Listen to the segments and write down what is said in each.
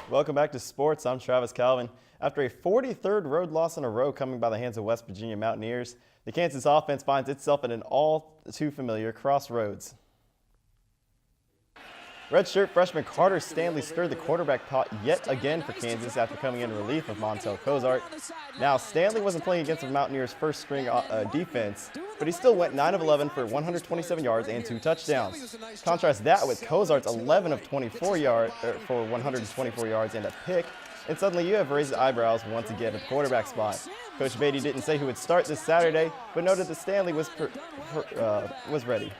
Welcome back to sports. I'm Travis Calvin. After a 43rd road loss in a row coming by the hands of West Virginia Mountaineers, the Kansas offense finds itself at an all too familiar crossroads. Redshirt freshman Carter Stanley stirred the quarterback pot yet again for Kansas after coming in relief of Montel Cozart. Now, Stanley wasn't playing against the Mountaineers' first string defense, but he still went 9 of 11 for 127 yards and 2 touchdowns. Contrast that with Cozart's 11 of 24 yards for 124 yards and a pick, and suddenly you have raised eyebrows once again at the quarterback spot. Coach Beatty didn't say who would start this Saturday, but noted that Stanley was ready.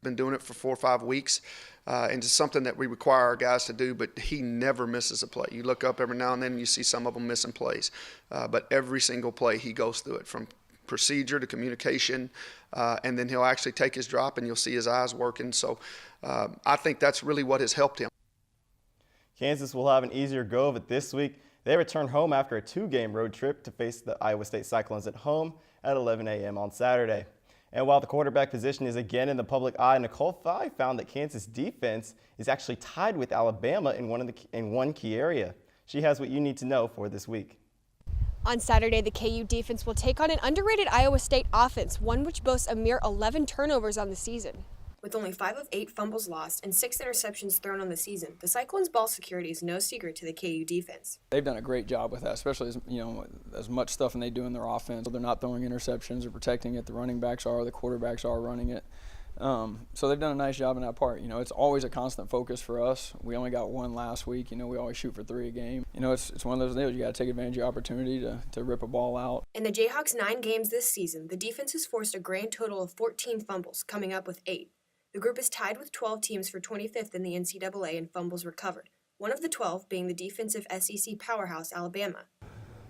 Been doing it for 4 or 5 weeks, and it's something that we require our guys to do, but he never misses a play. You look up every now and then and you see some of them missing plays, but every single play he goes through it, from procedure to communication, and then he'll actually take his drop and you'll see his eyes working. So I think that's really what has helped him. Kansas will have an easier go of it this week. They return home after a 2-game road trip to face the Iowa State Cyclones at home at 11 a.m. on Saturday. And while the quarterback position is again in the public eye, Nicole Fye found that Kansas defense is actually tied with Alabama in one key area. She has what you need to know for this week. On Saturday, the KU defense will take on an underrated Iowa State offense, one which boasts a mere 11 turnovers on the season. With only 5 of 8 fumbles lost and 6 interceptions thrown on the season, the Cyclones' ball security is no secret to the KU defense. They've done a great job with that, especially as much stuff they do in their offense. They're not throwing interceptions or protecting it. The running backs are, the quarterbacks are running it. So they've done a nice job in that part. It's always a constant focus for us. We only got 1 last week. We always shoot for 3 a game. It's one of those deals. You got to take advantage of your opportunity to rip a ball out. In the Jayhawks' 9 games this season, the defense has forced a grand total of 14 fumbles, coming up with 8. The group is tied with 12 teams for 25th in the NCAA in fumbles recovered, one of the 12 being the defensive SEC powerhouse Alabama.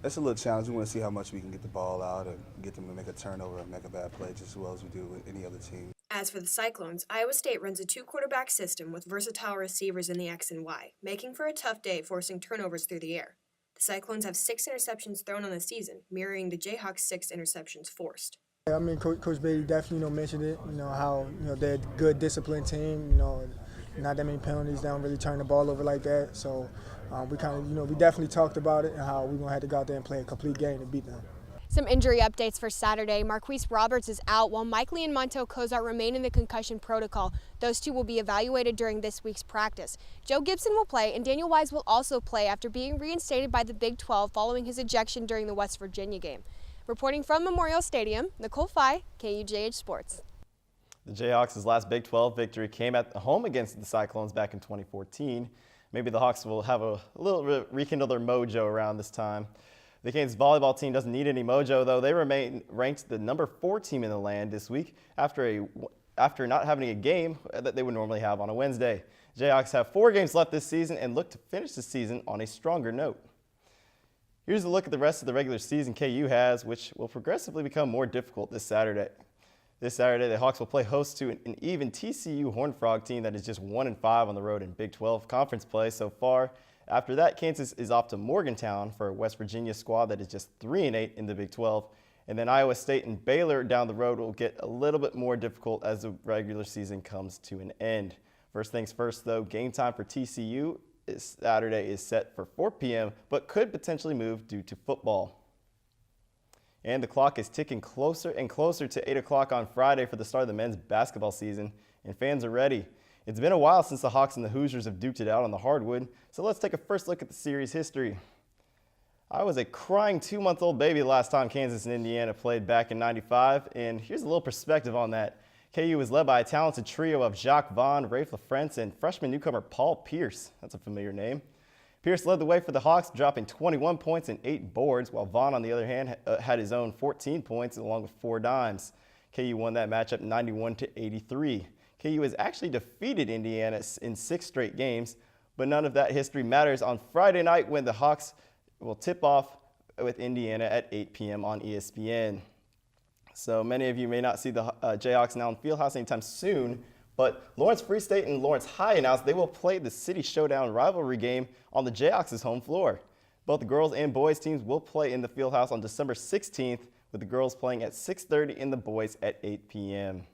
That's a little challenge. We want to see how much we can get the ball out and get them to make a turnover or make a bad play just as well as we do with any other team. As for the Cyclones, Iowa State runs a 2-quarterback system with versatile receivers in the X and Y, making for a tough day forcing turnovers through the air. The Cyclones have 6 interceptions thrown on the season, mirroring the Jayhawks' 6 interceptions forced. I mean, Coach Beatty definitely, mentioned it, how, they're a good disciplined team, not that many penalties, they don't really turn the ball over like that. So we kind of, we definitely talked about it and how we're going to have to go out there and play a complete game to beat them. Some injury updates for Saturday. Marquise Roberts is out while Mike Lee and Montel Cozart remain in the concussion protocol. Those two will be evaluated during this week's practice. Joe Gibson will play and Daniel Wise will also play after being reinstated by the Big 12 following his ejection during the West Virginia game. Reporting from Memorial Stadium, Nicole Fye, KUJH Sports. The Jayhawks' last Big 12 victory came at home against the Cyclones back in 2014. Maybe the Hawks will have a little bit rekindle their mojo around this time. The Kansas volleyball team doesn't need any mojo, though. They remain ranked the number 4 team in the land this week after not having a game that they would normally have on a Wednesday. Jayhawks have 4 games left this season and look to finish the season on a stronger note. Here's a look at the rest of the regular season KU has, which will progressively become more difficult this Saturday. This Saturday, the Hawks will play host to an even TCU Horned Frog team that is just 1-5 on the road in Big 12 conference play so far. After that, Kansas is off to Morgantown for a West Virginia squad that is just 3-8 in the Big 12. And then Iowa State and Baylor down the road will get a little bit more difficult as the regular season comes to an end. First things first, though, game time for TCU Saturday is set for 4 p.m., but could potentially move due to football. And the clock is ticking closer and closer to 8 o'clock on Friday for the start of the men's basketball season, and fans are ready. It's been a while since the Hawks and the Hoosiers have duked it out on the hardwood, so let's take a first look at the series history. I was a crying 2-month-old baby the last time Kansas and Indiana played back in '95, and here's a little perspective on that. KU was led by a talented trio of Jacques Vaughn, Rafe LaFrentz, and freshman newcomer Paul Pierce. That's a familiar name. Pierce led the way for the Hawks, dropping 21 points and 8 boards, while Vaughn, on the other hand, had his own 14 points along with 4 dimes. KU won that matchup 91-83. KU has actually defeated Indiana in 6 straight games, but none of that history matters on Friday night when the Hawks will tip off with Indiana at 8 p.m. on ESPN. So many of you may not see the Jayhawks now in Fieldhouse anytime soon, but Lawrence Free State and Lawrence High announced they will play the City Showdown rivalry game on the Jayhawks' home floor. Both the girls and boys teams will play in the Fieldhouse on December 16th, with the girls playing at 6:30 and the boys at 8 p.m.